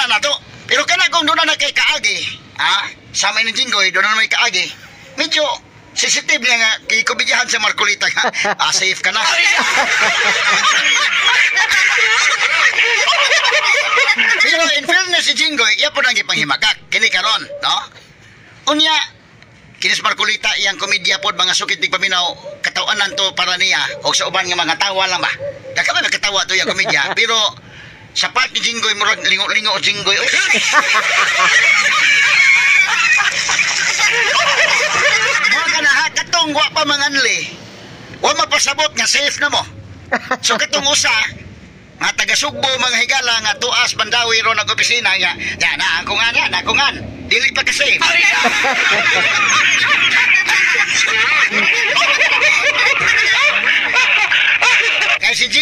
na nato. Pero kana kung doon na kay kaagi, sa may ni Jinggoy, doon na may kaagi, medyo sensitive niya nga, kay kubidyahan sa Marcolita nga, safe ka na. Pero in fairness si Jinggoy, iya po nang ipanghimakak, kini karon, no? Unya, kinis Marcolita, iyang komedya po, mga sukit ng paminaw, katawanan to para niya, o sa uban nga mga tawa lang ba? Daka ba nakatawa to yung komedya, pero sa part ni Jinggoy, murag lingo-lingo o Jinggoy. Mga ka na ha, katong wa pa manganli, wa mapasabot nga safe na mo. So katong usa, nga taga-Sugbo, mga higala, nga tuas, bandawi, ro nag-opisina, nga, nakungan, dili pa ka safe. Kaya si Jing